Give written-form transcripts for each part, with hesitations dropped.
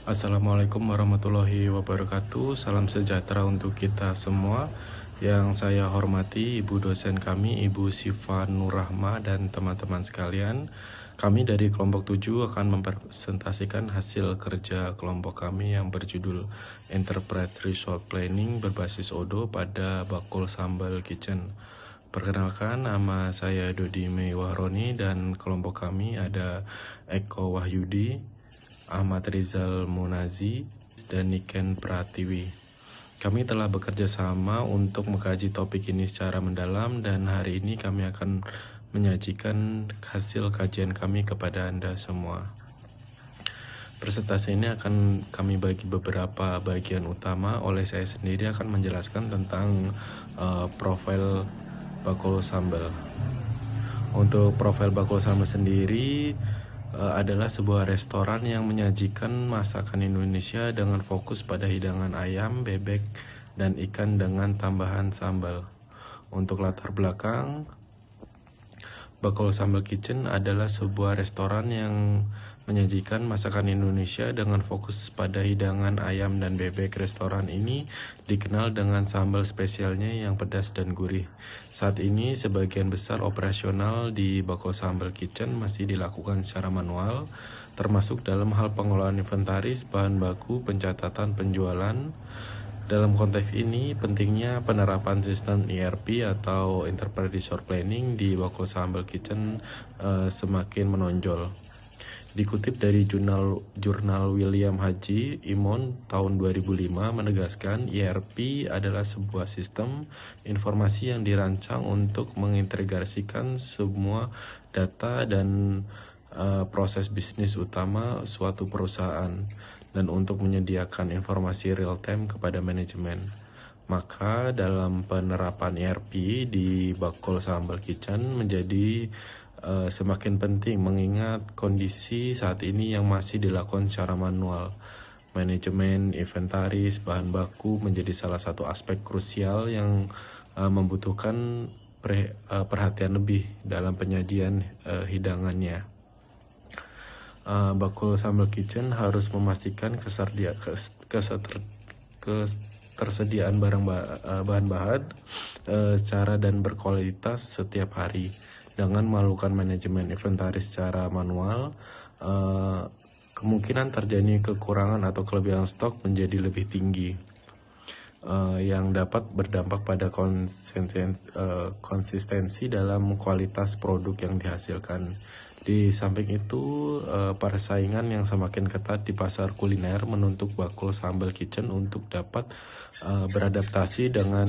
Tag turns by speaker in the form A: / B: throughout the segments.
A: Assalamualaikum warahmatullahi wabarakatuh. Salam sejahtera untuk kita semua. Yang saya hormati Ibu dosen kami, Ibu Siva Nurrahma dan teman-teman sekalian. Kami dari kelompok 7 akan mempresentasikan hasil kerja kelompok kami yang berjudul Enterprise Resource Planning berbasis Odo pada Bakul Sambal Kitchen. Perkenalkan, nama saya Dodi Mei Wahroni dan kelompok kami ada Eko Wahyudi, Ahmad Rizal Munazi, dan Niken Pratiwi. Kami telah bekerja sama untuk mengkaji topik ini secara mendalam dan hari ini kami akan menyajikan hasil kajian kami kepada Anda semua. Presentasi ini akan kami bagi beberapa bagian utama. Oleh saya sendiri akan menjelaskan tentang profil bakul sambal. Untuk profil bakul sambal sendiri adalah sebuah restoran yang menyajikan masakan Indonesia dengan fokus pada hidangan ayam, bebek, dan ikan dengan tambahan sambal. Untuk latar belakang, Bakul Sambal Kitchen adalah sebuah restoran yang menyajikan masakan Indonesia dengan fokus pada hidangan ayam dan bebek. Restoran ini dikenal dengan sambal spesialnya yang pedas dan gurih. Saat ini sebagian besar operasional di Bakul Sambal Kitchen masih dilakukan secara manual, termasuk dalam hal pengelolaan inventaris, bahan baku, pencatatan penjualan. Dalam konteks ini, pentingnya penerapan sistem ERP atau Enterprise Resource Planning di Bakul Sambal Kitchen semakin menonjol. Dikutip dari jurnal William Haji Imon tahun 2005 menegaskan ERP adalah sebuah sistem informasi yang dirancang untuk mengintegrasikan semua data dan proses bisnis utama suatu perusahaan dan untuk menyediakan informasi real time kepada manajemen. Maka dalam penerapan ERP di Bakul Sambal Kitchen menjadi semakin penting mengingat kondisi saat ini yang masih dilakukan secara manual. Manajemen, inventaris, bahan baku menjadi salah satu aspek krusial yang membutuhkan perhatian lebih dalam penyajian hidangannya. Bakul Sambal Kitchen harus memastikan ketersediaan bahan-bahan secara dan berkualitas setiap hari. Dengan melakukan manajemen inventaris secara manual, kemungkinan terjadi kekurangan atau kelebihan stok menjadi lebih tinggi, yang dapat berdampak pada konsistensi dalam kualitas produk yang dihasilkan. Di samping itu, persaingan yang semakin ketat di pasar kuliner menuntut Bakul Sambal Kitchen untuk dapat beradaptasi dengan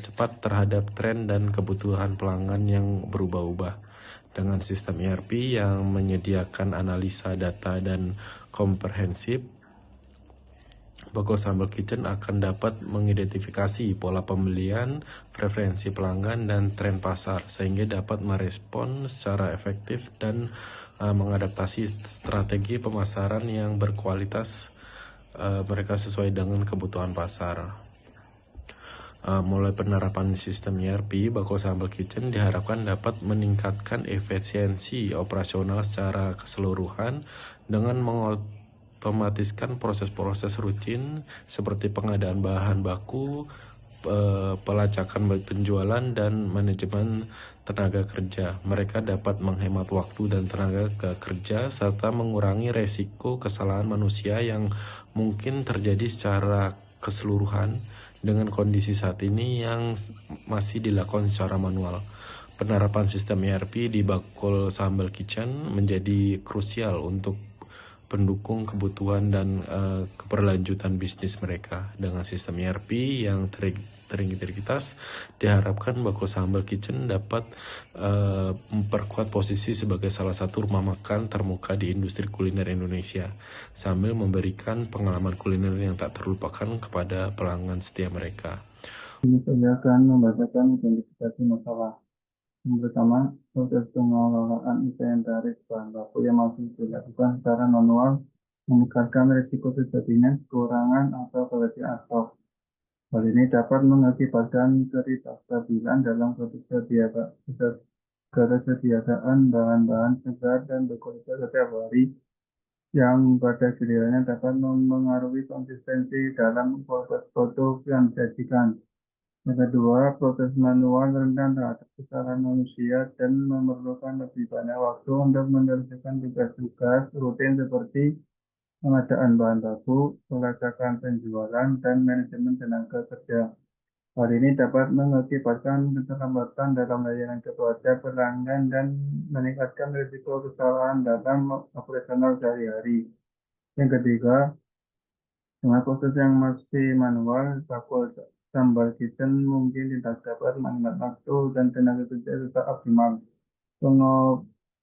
A: cepat terhadap tren dan kebutuhan pelanggan yang berubah-ubah. Dengan sistem ERP yang menyediakan analisa data dan komprehensif, Bakul Sambal Kitchen akan dapat mengidentifikasi pola pembelian, preferensi pelanggan, dan tren pasar, sehingga dapat merespon secara efektif dan mengadaptasi strategi pemasaran yang berkualitas mereka sesuai dengan kebutuhan pasar. Mulai penerapan sistem ERP, Bakul Sambal Kitchen diharapkan dapat meningkatkan efisiensi operasional secara keseluruhan dengan otomatiskan proses-proses rutin seperti pengadaan bahan baku, pelacakan penjualan, dan manajemen tenaga kerja. Mereka dapat menghemat waktu dan tenaga kerja serta mengurangi resiko kesalahan manusia yang mungkin terjadi secara keseluruhan dengan kondisi saat ini yang masih dilakukan secara manual. Penerapan sistem ERP di Bakul Sambal Kitchen menjadi krusial untuk pendukung kebutuhan dan keberlanjutan bisnis mereka. Dengan sistem ERP yang terintegritas, diharapkan Bakul Sambal Kitchen dapat memperkuat posisi sebagai salah satu rumah makan termuka di industri kuliner Indonesia, sambil memberikan pengalaman kuliner yang tak terlupakan kepada pelanggan setia mereka.
B: Ini saya akan membacakan identifikasi masalah. Yang pertama, proses pengelolaan inventaris bahan baku yang masih dilakukan secara manual meningkatkan risiko terjadinya kekurangan atau kelebihan stok. Hal ini dapat mengakibatkan ketidakstabilan dalam ketersediaan bahan-bahan segar dan berkualitas setiap hari, yang pada gilirannya dapat mempengaruhi konsistensi dalam proses produk yang disajikan. Yang kedua, proses manual rentan terhadap kesalahan manusia dan memerlukan lebih banyak waktu untuk menyelesaikan tugas-tugas rutin seperti pengadaan bahan baku, pelacakan penjualan, dan manajemen tenaga kerja. Hal ini dapat mengakibatkan keterlambatan dalam layanan kepada pelanggan dan meningkatkan risiko kesalahan dalam operasional sehari-hari. Yang ketiga, dengan proses yang masih manual, bakul sambal kitchen mungkin tidak dapat menghemat waktu dan tenaga kerja tetap optimal.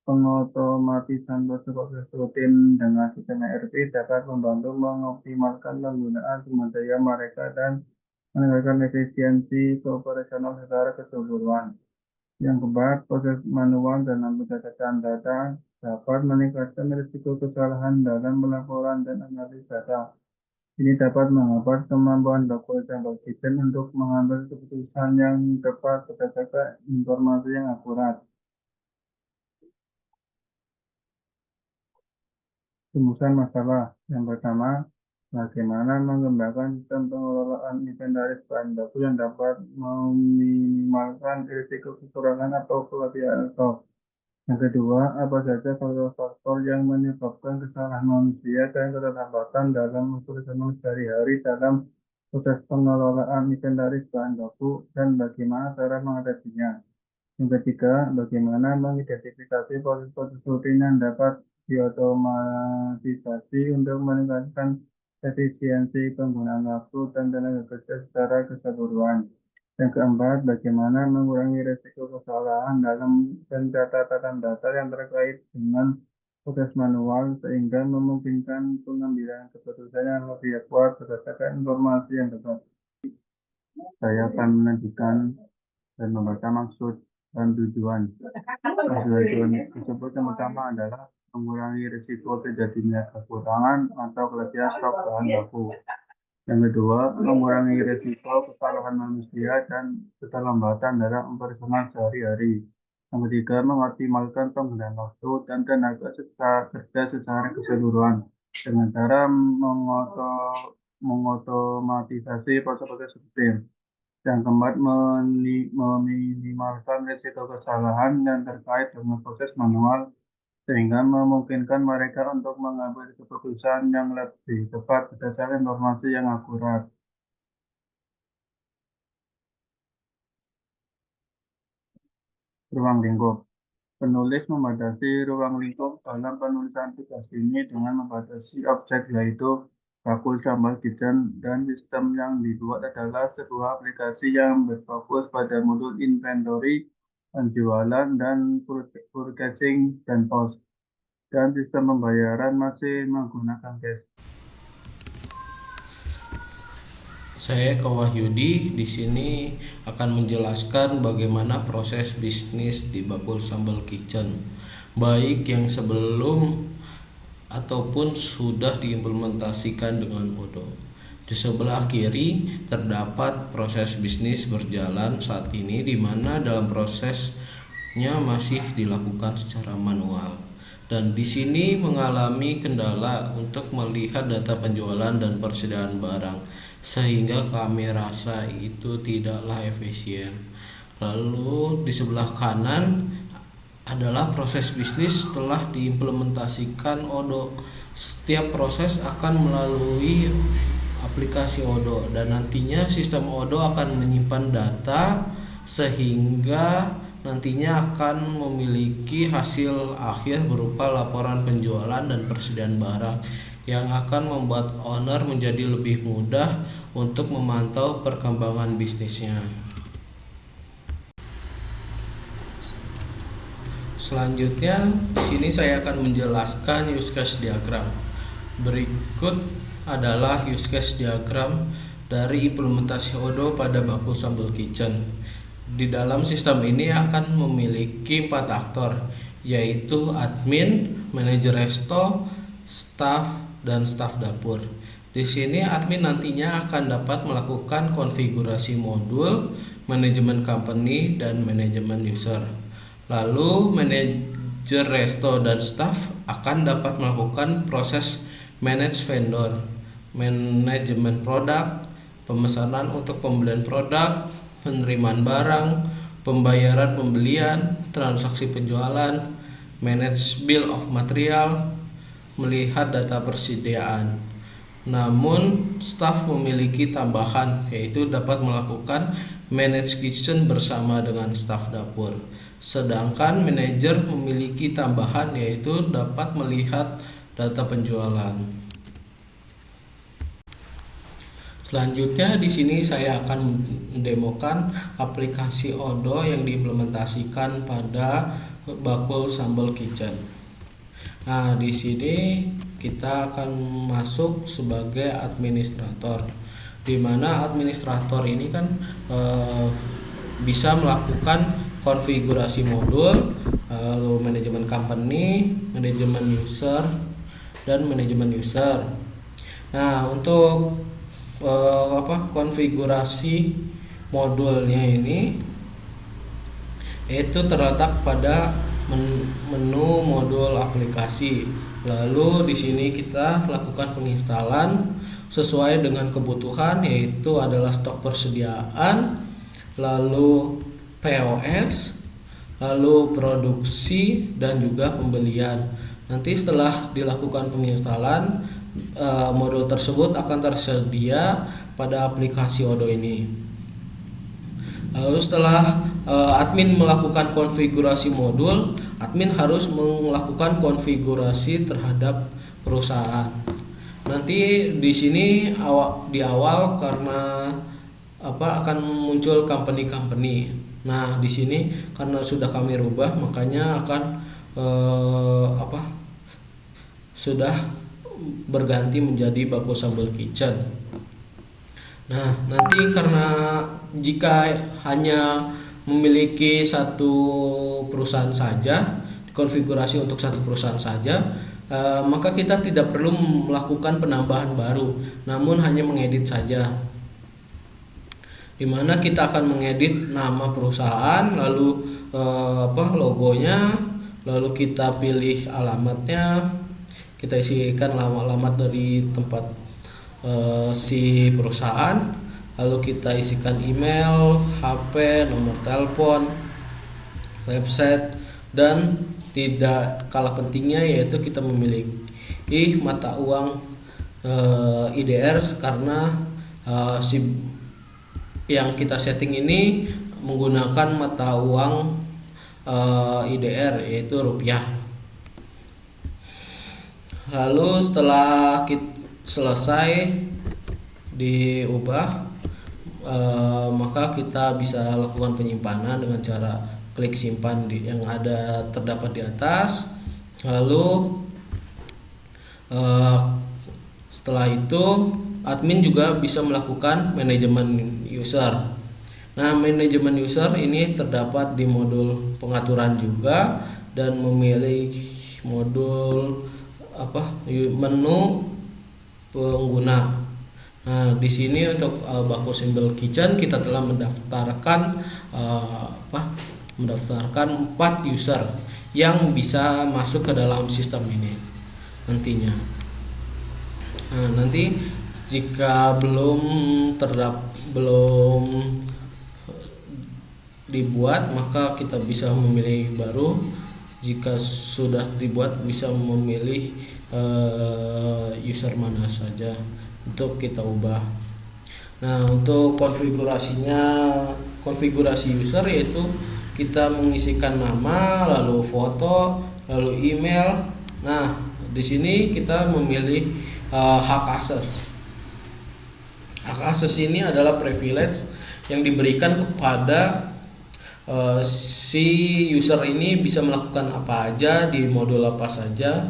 B: Pengotomatisan proses rutin dengan sistem ERP dapat membantu mengoptimalkan penggunaan sumber daya mereka dan meningkatkan efisiensi operasional secara keseluruhan. Yang keempat, proses manual dalam pencatatan data dapat meningkatkan risiko kesalahan dalam pelaporan dan analisis data. Ini dapat menghambat kemampuan Bakul Sambal Kitchen untuk mengambil keputusan yang tepat berdasarkan informasi yang akurat. Rumusan masalah. Yang pertama, bagaimana mengembangkan sistem pengelolaan inventaris bahan baku yang dapat meminimalkan risiko kekurangan atau kelebihan stok. Yang kedua, apa saja faktor-faktor yang menyebabkan kesalahan manusia dan keterlambatan dalam operasional sehari-hari dalam proses pengelolaan inventaris bahan baku dan bagaimana cara mengatasinya. Yang ketiga, bagaimana mengidentifikasi proses-proses rutin yang dapat diotomatisasi untuk meningkatkan efisiensi penggunaan waktu dan tenaga kerja secara keseluruhan. Yang keempat, bagaimana mengurangi risiko kesalahan dalam pencatatan data yang terkait dengan proses manual sehingga memungkinkan pengambilan keputusan yang lebih akurat berdasarkan informasi yang tepat. Saya akan melanjutkan dan membaca maksud dan tujuan. Tujuan tersebut yang pertama adalah mengurangi risiko terjadinya kekurangan atau kelebihan stok bahan baku. Yang kedua, mengurangi risiko kesalahan manusia dan keterlambatan dalam operasional sehari-hari. Yang ketiga, mengoptimalkan penggunaan waktu dan tenaga kerja secara keseluruhan dengan cara mengotomatisasi proses-proses rutin. Yang keempat, meminimalkan risiko kesalahan yang terkait dengan proses manual sehingga memungkinkan mereka untuk mengambil keputusan yang lebih tepat berdasarkan informasi yang akurat. Ruang lingkup. Penulis membatasi ruang lingkup dalam penulisan tugas ini dengan membatasi objek yaitu bakul sambal kitchen dan sistem yang dibuat adalah sebuah aplikasi yang berfokus pada modul inventory, penjualan, dan purchasing dan pos. Dan sistem pembayaran masih menggunakan cash.
C: Saya Eko Wahyudi di sini akan menjelaskan bagaimana proses bisnis di Bakul Sambal Kitchen, baik yang sebelum ataupun sudah diimplementasikan dengan Odoo. Di sebelah kiri terdapat proses bisnis berjalan saat ini di mana dalam prosesnya masih dilakukan secara manual. Dan di sini mengalami kendala untuk melihat data penjualan dan persediaan barang sehingga kami rasa itu tidaklah efisien. Lalu di sebelah kanan adalah proses bisnis setelah diimplementasikan Odoo. Setiap proses akan melalui aplikasi Odoo dan nantinya sistem Odoo akan menyimpan data sehingga nantinya akan memiliki hasil akhir berupa laporan penjualan dan persediaan barang yang akan membuat owner menjadi lebih mudah untuk memantau perkembangan bisnisnya. Selanjutnya, di sini saya akan menjelaskan use case diagram. Berikut adalah use case diagram dari implementasi Odoo pada Bakul Sambal Kitchen. Di dalam sistem ini akan memiliki 4 aktor, yaitu admin, manajer resto, staff, dan staf dapur. Di sini admin nantinya akan dapat melakukan konfigurasi modul, manajemen company, dan manajemen user. Lalu manajer resto, dan staff akan dapat melakukan proses manage vendor, manajemen produk, pemesanan untuk pembelian produk, penerimaan barang, pembayaran pembelian, transaksi penjualan, manage bill of material, melihat data persediaan. Namun, staf memiliki tambahan, yaitu dapat melakukan manage kitchen bersama dengan staf dapur. Sedangkan manajer memiliki tambahan, yaitu dapat melihat data penjualan. Selanjutnya di sini saya akan mendemokan aplikasi Odoo yang diimplementasikan pada bakul sambal kitchen. Nah, di sini kita akan masuk sebagai administrator, di mana administrator ini kan bisa melakukan konfigurasi modul, lalu manajemen company, manajemen user, dan manajemen user. Nah, untuk konfigurasi modulnya ini itu terletak pada menu modul aplikasi. Lalu di sini kita lakukan penginstalan sesuai dengan kebutuhan, yaitu adalah stok persediaan, lalu POS, lalu produksi, dan juga pembelian. Nanti setelah dilakukan penginstalan, modul tersebut akan tersedia pada aplikasi Odoo ini. Lalu setelah admin melakukan konfigurasi modul, admin harus melakukan konfigurasi terhadap perusahaan. Nanti di sini di awal karena akan muncul company. Nah, di sini karena sudah kami rubah, makanya akan sudah berganti menjadi bakul sambal kitchen. Nah, nanti karena jika hanya memiliki satu perusahaan saja, konfigurasi untuk satu perusahaan saja, maka kita tidak perlu melakukan penambahan baru, namun hanya mengedit saja. Dimana kita akan mengedit nama perusahaan, lalu logonya, lalu kita pilih alamatnya, kita isikan alamat dari tempat si perusahaan, lalu kita isikan email, HP, nomor telepon, website, dan tidak kalah pentingnya yaitu kita memiliki mata uang IDR, karena si yang kita setting ini menggunakan mata uang IDR yaitu rupiah. Lalu setelah selesai diubah, maka kita bisa lakukan penyimpanan dengan cara klik simpan yang ada terdapat di atas. Lalu setelah itu admin juga bisa melakukan manajemen user. Nah, manajemen user ini terdapat di modul pengaturan juga, dan memilih modul menu pengguna. Nah, di sini untuk bakul sambal kitchen kita telah mendaftarkan 4 user yang bisa masuk ke dalam sistem ini nantinya. Nah, nanti jika belum dibuat, maka kita bisa memilih baru. Jika sudah dibuat, bisa memilih user mana saja untuk kita ubah. Nah, untuk konfigurasi user yaitu kita mengisikan nama, lalu foto, lalu email. Nah, di sini kita memilih hak akses. Hak akses ini adalah privilege yang diberikan kepada si user ini, bisa melakukan apa aja di modul apa saja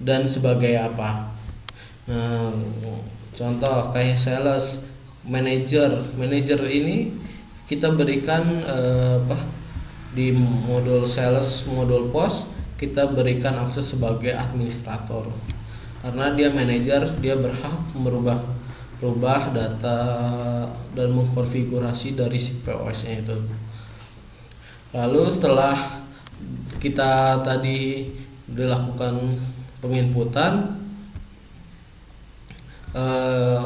C: dan sebagai apa. Nah, contoh kayak sales manager ini kita berikan di modul sales, modul pos kita berikan akses sebagai administrator, karena dia manajer, dia berhak merubah data dan mengkonfigurasi dari si POS-nya itu. Lalu setelah kita tadi dilakukan penginputan,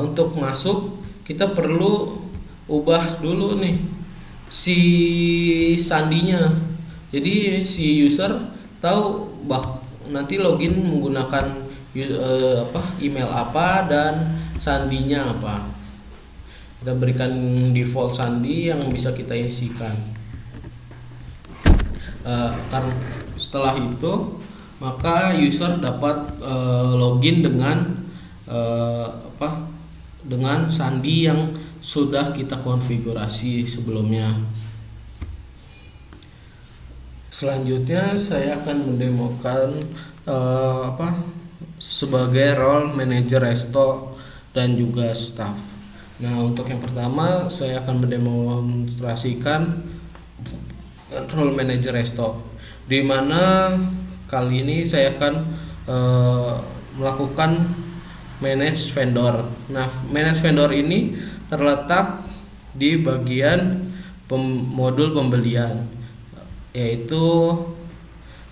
C: untuk masuk kita perlu ubah dulu nih si sandinya. Jadi si user tahu nanti login menggunakan email apa dan sandinya apa. Kita berikan default sandi yang bisa kita isikan. Karena setelah itu maka user dapat login dengan sandi yang sudah kita konfigurasi sebelumnya. Selanjutnya saya akan mendemokan sebagai role manager resto dan juga staff. Nah, untuk yang pertama saya akan mendemonstrasikan role manager resto, di mana kali ini saya akan melakukan manage vendor. Nah, manage vendor ini terletak di bagian modul pembelian, yaitu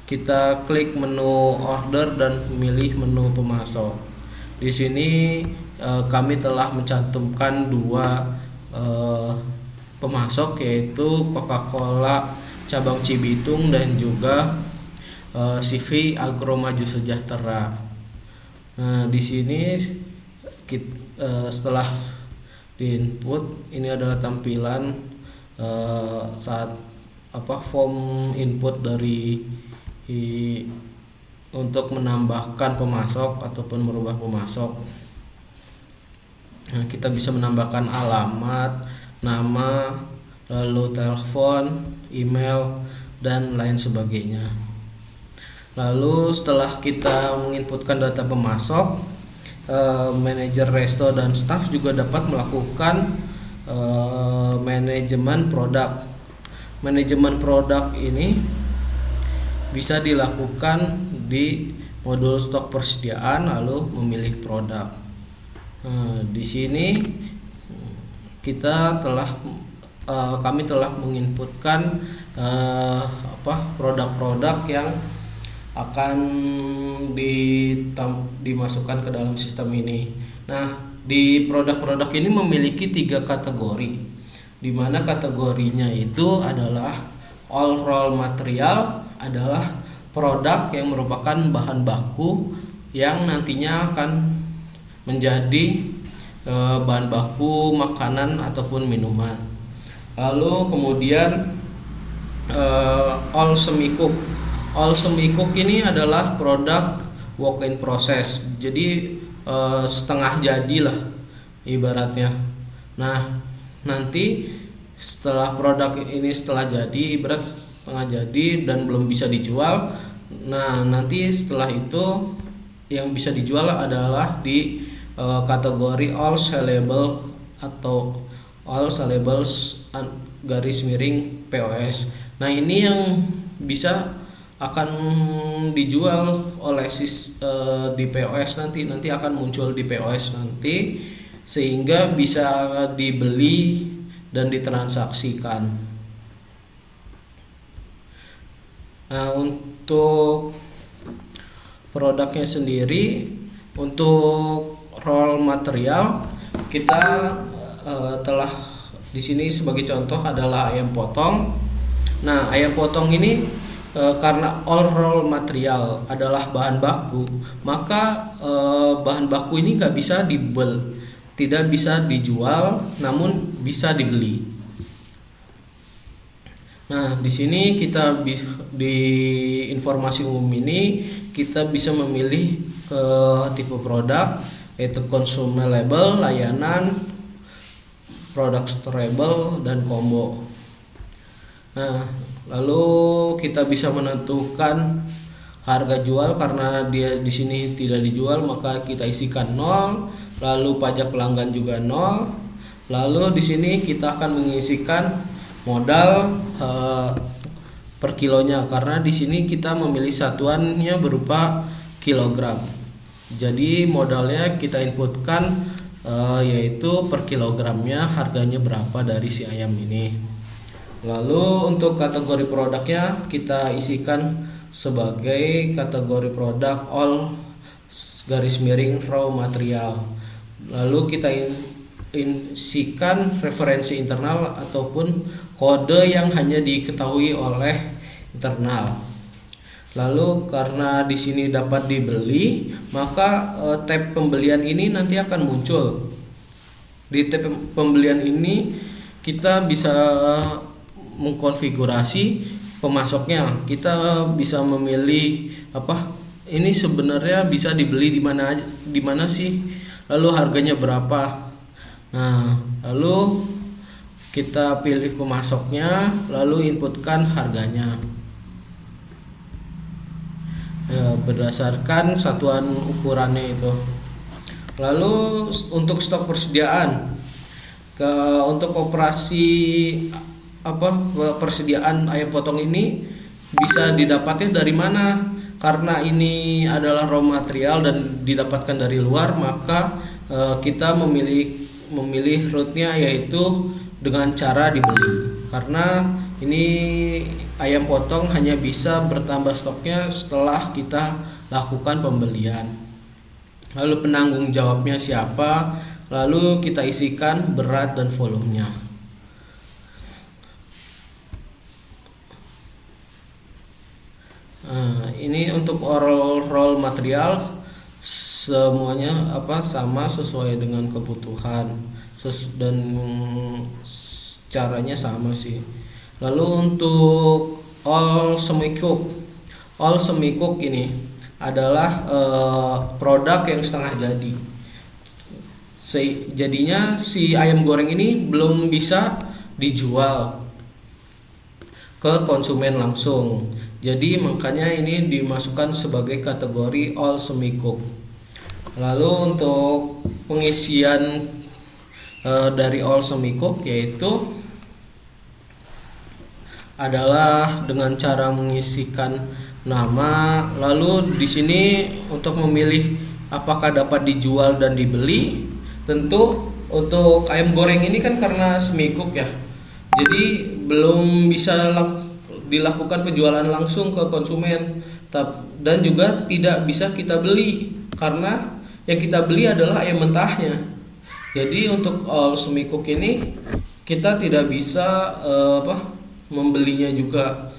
C: kita klik menu order dan pilih menu pemasok. Di sini kami telah mencantumkan dua pemasok, yaitu Coca-Cola cabang Cibitung dan juga CV Agro Maju Sejahtera. Nah, di sini setelah di-input, ini adalah tampilan saat form input untuk menambahkan pemasok ataupun merubah pemasok. Nah, kita bisa menambahkan alamat, nama, lalu telepon, email, dan lain sebagainya. Lalu setelah kita menginputkan data pemasok, manajer resto dan staff juga dapat melakukan manajemen produk. Manajemen produk ini bisa dilakukan di modul stok persediaan lalu memilih produk. Di sini kami telah menginputkan produk-produk yang akan dimasukkan ke dalam sistem ini. Nah, di produk-produk ini memiliki 3 kategori, di mana kategorinya itu adalah all raw material, adalah produk yang merupakan bahan baku yang nantinya akan menjadi bahan baku makanan ataupun minuman. Lalu kemudian all semi cook. All semi cook ini adalah produk work in process, jadi setengah jadi lah ibaratnya. Nah, nanti setelah produk ini jadi ibarat setengah jadi dan belum bisa dijual. Nah, nanti setelah itu yang bisa dijual adalah di kategori all sellable atau all sellables _ POS. Nah, ini yang bisa akan dijual oleh di POS nanti akan muncul di POS nanti, sehingga bisa dibeli dan ditransaksikan. Nah, untuk produknya sendiri, untuk raw material kita telah di sini sebagai contoh adalah ayam potong. Nah, ayam potong ini karena all raw material adalah bahan baku, maka bahan baku ini nggak bisa tidak bisa dijual, namun bisa dibeli. Nah, di sini kita di informasi umum ini kita bisa memilih tipe produk, yaitu consumable, layanan, produk storable, dan combo. Nah, lalu kita bisa menentukan harga jual, karena dia di sini tidak dijual maka kita isikan 0, lalu pajak pelanggan juga 0. Lalu di sini kita akan mengisikan modal per kilonya, karena di sini kita memilih satuannya berupa kilogram. Jadi modalnya kita inputkan yaitu per kilogramnya harganya berapa dari si ayam ini. Lalu untuk kategori produknya kita isikan sebagai kategori produk all garis miring raw material. Lalu kita isikan referensi internal ataupun kode yang hanya diketahui oleh internal. Lalu karena di sini dapat dibeli, maka tab pembelian ini nanti akan muncul. Di tab pembelian ini kita bisa mengkonfigurasi pemasoknya. Kita bisa memilih ini sebenarnya bisa dibeli di mana sih? Lalu harganya berapa? Nah, lalu kita pilih pemasoknya, lalu inputkan harganya. Berdasarkan satuan ukurannya itu. Lalu untuk stok persediaan, untuk operasi persediaan ayam potong ini bisa didapatnya dari mana? Karena ini adalah raw material dan didapatkan dari luar, maka kita memilih route-nya yaitu dengan cara dibeli. Karena ini ayam potong hanya bisa bertambah stoknya setelah kita lakukan pembelian. Lalu penanggung jawabnya siapa? Lalu kita isikan berat dan volumenya. Ini untuk roll material semuanya sama sesuai dengan kebutuhan dan caranya sama sih. Lalu untuk all semi cook ini adalah produk yang setengah jadi. Jadinya si ayam goreng ini belum bisa dijual ke konsumen langsung. Jadi makanya ini dimasukkan sebagai kategori all semi cook. Lalu untuk pengisian dari all semi cook yaitu adalah dengan cara mengisikan nama. Lalu di sini untuk memilih apakah dapat dijual dan dibeli. Tentu untuk ayam goreng ini kan karena semi cook ya. Jadi belum bisa dilakukan penjualan langsung ke konsumen dan juga tidak bisa kita beli karena yang kita beli adalah ayam mentahnya. Jadi untuk all semi cook ini kita tidak bisa membelinya juga.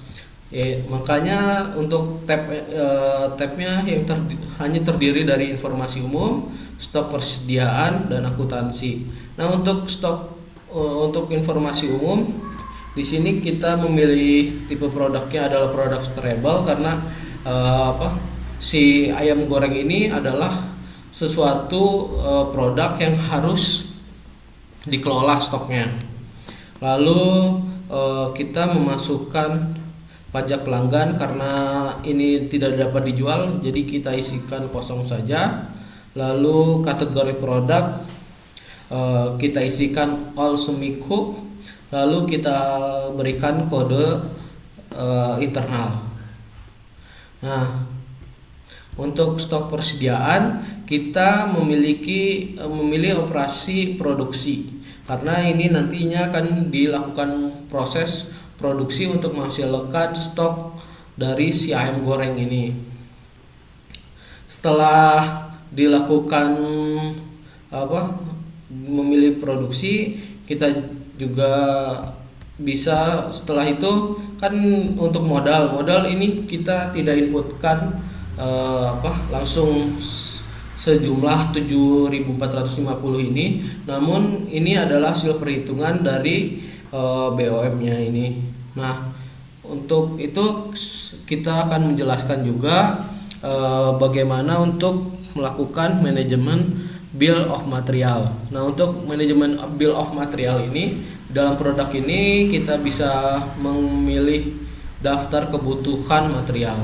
C: Makanya untuk tabnya yang hanya terdiri dari informasi umum, stok persediaan dan akuntansi. Nah, untuk untuk informasi umum di sini kita memilih tipe produknya adalah produk storable karena si ayam goreng ini adalah sesuatu produk yang harus dikelola stoknya. Lalu kita memasukkan pajak pelanggan karena ini tidak dapat dijual, jadi kita isikan kosong saja. Lalu kategori produk kita isikan all semi cook, lalu kita berikan kode internal. Nah, untuk stok persediaan kita memilih operasi produksi karena ini nantinya akan dilakukan proses produksi untuk menghasilkan stok dari si ayam goreng ini. Setelah dilakukan memilih produksi, kita juga bisa setelah itu kan untuk modal ini kita tidak inputkan langsung sejumlah 7.450 ini, namun ini adalah hasil perhitungan dari BOM-nya ini. Nah, untuk itu kita akan menjelaskan juga bagaimana untuk melakukan manajemen bill of material. Nah, untuk manajemen bill of material ini dalam produk ini kita bisa memilih daftar kebutuhan material.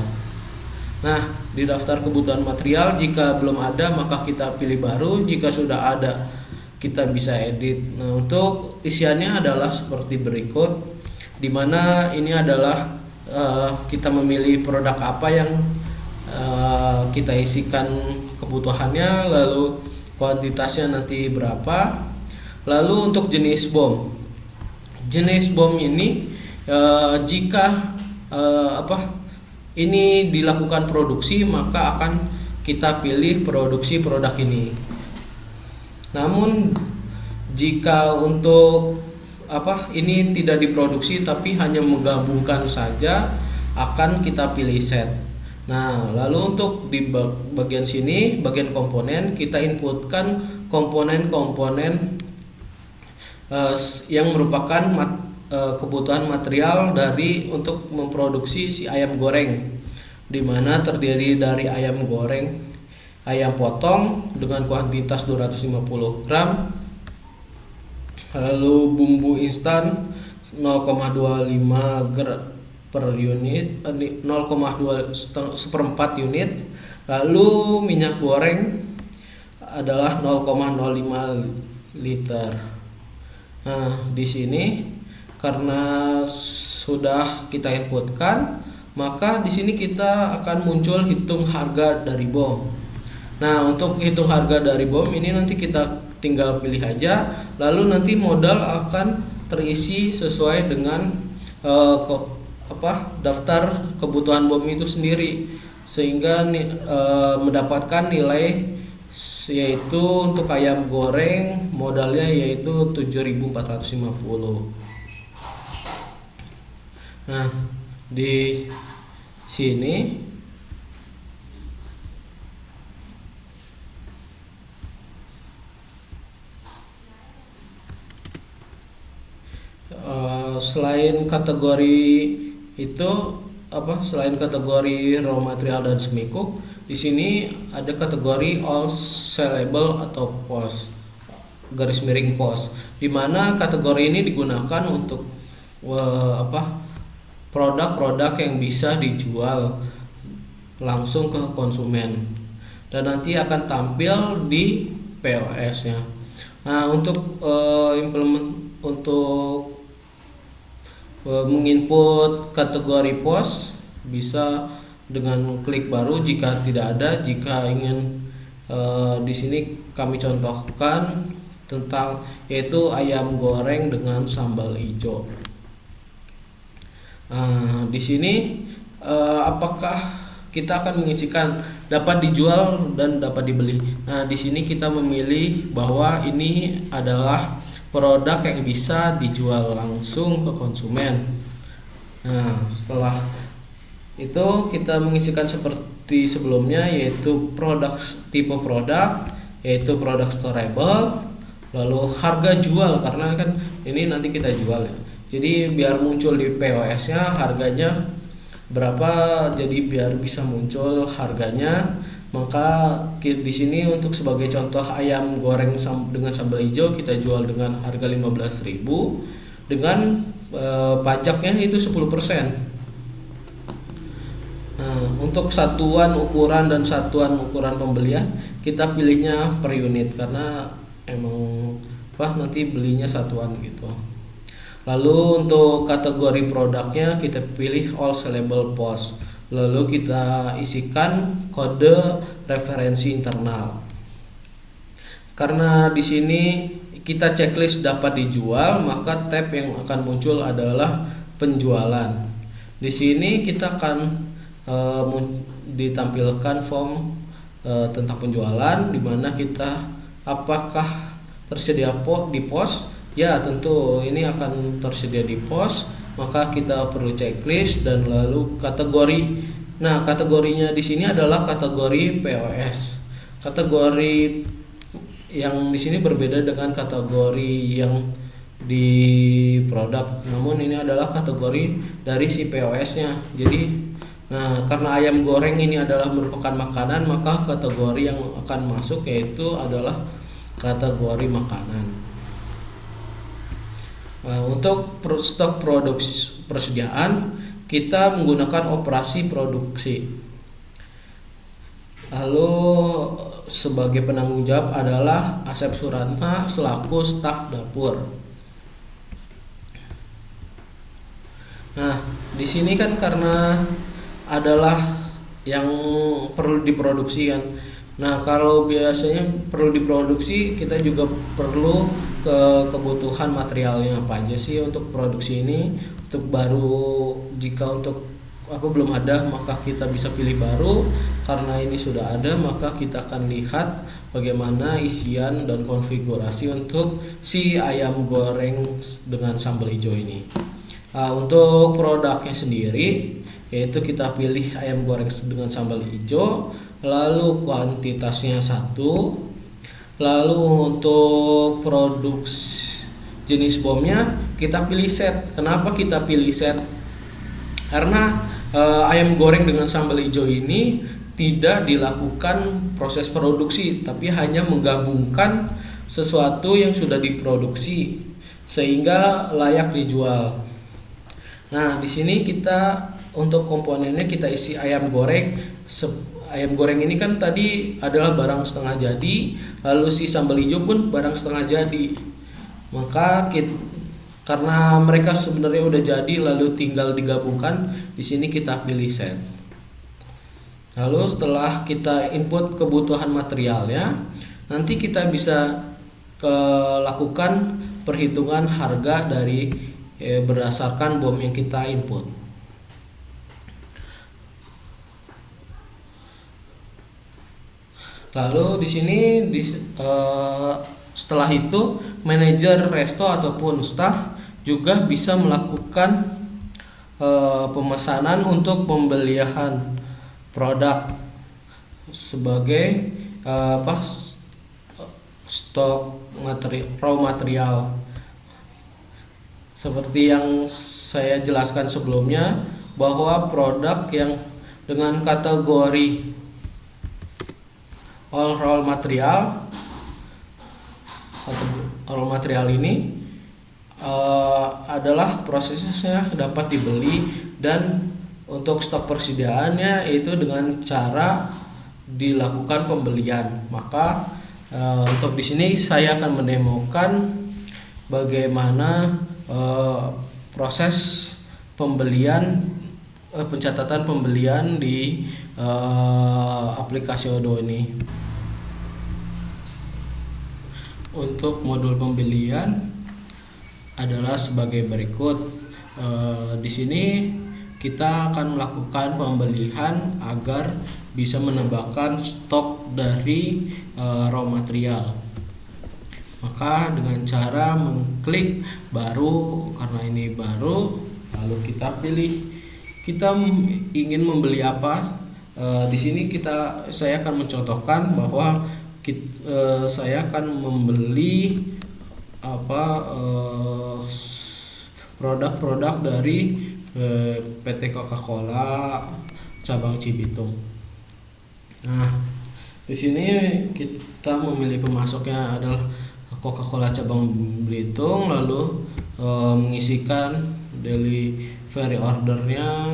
C: Nah, di daftar kebutuhan material jika belum ada maka kita pilih baru, jika sudah ada kita bisa edit. Nah, untuk isiannya adalah seperti berikut, di mana ini adalah kita memilih produk apa yang kita isikan kebutuhannya, lalu kuantitasnya nanti berapa. Lalu untuk jenis bom ini jika ini dilakukan produksi, maka akan kita pilih produksi produk ini. Namun jika untuk ini tidak diproduksi tapi hanya menggabungkan saja, akan kita pilih set. Nah, lalu untuk di bagian sini, bagian komponen, kita inputkan komponen-komponen yang merupakan kebutuhan material untuk memproduksi si ayam goreng, di mana terdiri dari ayam goreng, ayam potong dengan kuantitas 250 gram, lalu bumbu instan 0,25 gram per unit, 0,2 seperempat unit, lalu minyak goreng adalah 0,05 liter. Nah, di sini karena sudah kita inputkan, maka di sini kita akan muncul hitung harga dari BOM. Nah, untuk hitung harga dari BOM ini nanti kita tinggal pilih aja, lalu nanti modal akan terisi sesuai dengan daftar kebutuhan BOM itu sendiri, sehingga mendapatkan nilai, yaitu untuk ayam goreng modalnya yaitu 7.450. Nah, di sini selain kategori itu selain kategori raw material dan semi cook, di sini ada kategori all sellable atau POS, garis miring POS, di mana kategori ini digunakan untuk produk-produk yang bisa dijual langsung ke konsumen dan nanti akan tampil di POS-nya. Nah, untuk menginput kategori POS bisa dengan klik baru jika tidak ada. Jika ingin, di sini kami contohkan tentang yaitu ayam goreng dengan sambal hijau. Nah, di sini apakah kita akan mengisikan dapat dijual dan dapat dibeli. Nah, di sini kita memilih bahwa ini adalah produk yang bisa dijual langsung ke konsumen. Nah, setelah itu kita mengisikan seperti sebelumnya, yaitu tipe produk, yaitu produk storable, lalu harga jual, karena kan ini nanti kita jual ya. Jadi biar muncul di POS-nya harganya berapa, jadi biar bisa muncul harganya, maka di sini untuk sebagai contoh ayam goreng dengan sambal hijau kita jual dengan harga 15.000 dengan pajaknya itu 10%. Nah, untuk satuan ukuran dan satuan ukuran pembelian kita pilihnya per unit karena emang nanti belinya satuan gitu. Lalu untuk kategori produknya kita pilih all sellable POS. Lalu kita isikan kode referensi internal. Karena di sini kita checklist dapat dijual, maka tab yang akan muncul adalah penjualan. Di sini kita akan ditampilkan form tentang penjualan, di mana kita apakah tersedia di pos. Ya, tentu ini akan tersedia di pos, maka kita perlu checklist dan lalu kategori. Nah, kategorinya di sini adalah kategori POS. Kategori yang di sini berbeda dengan kategori yang di produk. Namun ini adalah kategori dari si POS-nya. Jadi, karena ayam goreng ini adalah merupakan makanan, maka kategori yang akan masuk yaitu adalah kategori makanan. Untuk stok persediaan kita menggunakan operasi produksi. Lalu sebagai penanggung jawab adalah Asep Surantna selaku staf dapur. Nah, di sini kan karena adalah yang perlu diproduksi kan. Nah, kalau biasanya perlu diproduksi, kita juga perlu kebutuhan materialnya apa aja sih untuk produksi ini. Untuk jika untuk belum ada, maka kita bisa pilih baru. Karena ini sudah ada, maka kita akan lihat bagaimana isian dan konfigurasi untuk si ayam goreng dengan sambal hijau ini. Untuk produknya sendiri, yaitu kita pilih ayam goreng dengan sambal hijau, lalu kuantitasnya 1. Lalu untuk produk jenis bomnya kita pilih set. Kenapa kita pilih set? Karena ayam goreng dengan sambal hijau ini tidak dilakukan proses produksi, tapi hanya menggabungkan sesuatu yang sudah diproduksi sehingga layak dijual. Nah, di sini kita untuk komponennya kita isi ayam goreng. Ayam goreng ini kan tadi adalah barang setengah jadi, lalu si sambal hijau pun barang setengah jadi. Maka karena mereka sebenarnya udah jadi lalu tinggal digabungkan, di sini kita pilih set. Lalu setelah kita input kebutuhan materialnya, nanti kita bisa lakukan perhitungan harga dari berdasarkan bom yang kita input. Lalu di sini setelah itu manajer resto ataupun staff juga bisa melakukan pemesanan untuk pembelian produk sebagai stok raw material. Seperti yang saya jelaskan sebelumnya, bahwa produk yang dengan kategori all raw material ini adalah prosesnya dapat dibeli, dan untuk stok persediaannya itu dengan cara dilakukan pembelian. Maka untuk di sini saya akan mendemokan bagaimana proses pembelian, pencatatan pembelian di aplikasi Odoo ini. Untuk modul pembelian adalah sebagai berikut. Di sini kita akan melakukan pembelian agar bisa menambahkan stok dari raw material. Maka dengan cara mengklik baru, karena ini baru, lalu kita pilih kita ingin membeli apa. Di sini saya akan mencontohkan bahwa saya akan membeli produk-produk dari PT Coca-Cola cabang Cibitung. Nah, di sini kita memilih pemasoknya adalah Coca-Cola cabang Belitung, lalu mengisikan delivery ordernya,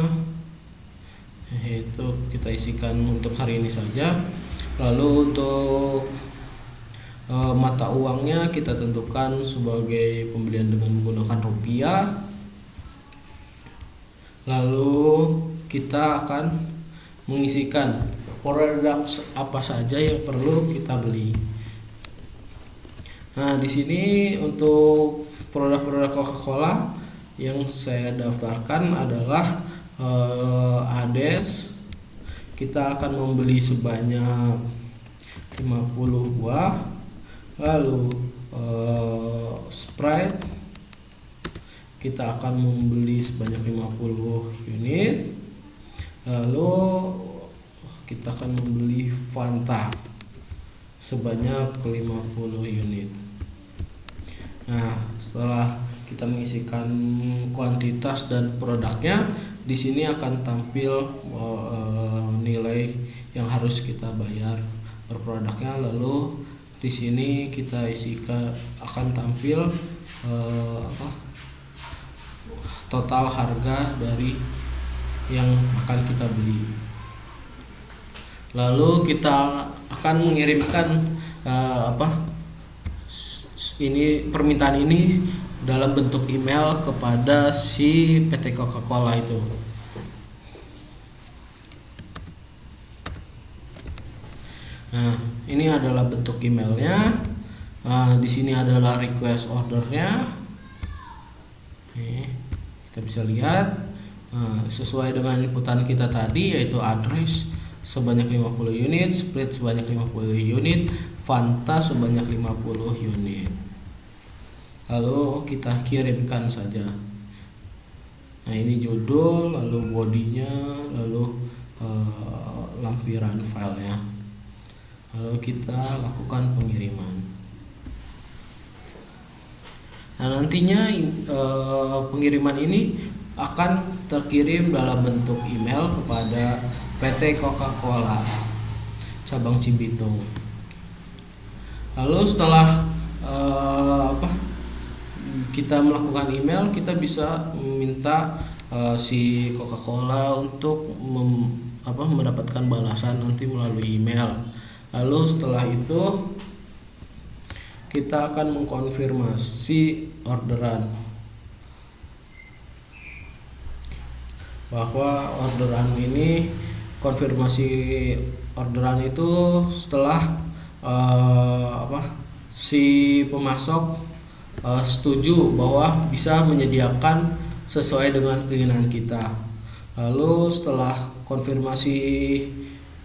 C: itu kita isikan untuk hari ini saja. Lalu untuk mata uangnya kita tentukan sebagai pembelian dengan menggunakan rupiah. Lalu kita akan mengisikan produk apa saja yang perlu kita beli. Nah, di sini untuk produk-produk Coca-Cola yang saya daftarkan adalah Ades. Kita akan membeli sebanyak 50 buah. Lalu Sprite kita akan membeli sebanyak 50 unit. Lalu kita akan membeli Fanta sebanyak 50 unit. Nah, setelah kita mengisikan kuantitas dan produknya, di sini akan tampil nilai yang harus kita bayar per produknya. Lalu di sini kita isikan akan tampil total harga dari yang akan kita beli. Lalu kita akan mengirimkan permintaan ini dalam bentuk email kepada si PT Coca-Cola itu. Nah, ini adalah bentuk emailnya. Di sini adalah request ordernya. Kita bisa lihat Nah, sesuai dengan inputan kita tadi yaitu address sebanyak 50 unit, split sebanyak 50 unit, Fanta sebanyak 50 unit. Lalu kita kirimkan saja. Nah, ini judul, lalu bodinya, lalu lampiran filenya. Lalu kita lakukan pengiriman. Nah, nantinya pengiriman ini akan terkirim dalam bentuk email kepada PT Coca-Cola cabang Cibitung. Lalu setelah kita melakukan email, kita bisa meminta si Coca-Cola untuk mendapatkan balasan nanti melalui email. Lalu setelah itu kita akan mengkonfirmasi orderan bahwa orderan ini, konfirmasi orderan itu setelah si pemasok setuju bahwa bisa menyediakan sesuai dengan keinginan kita. Lalu setelah konfirmasi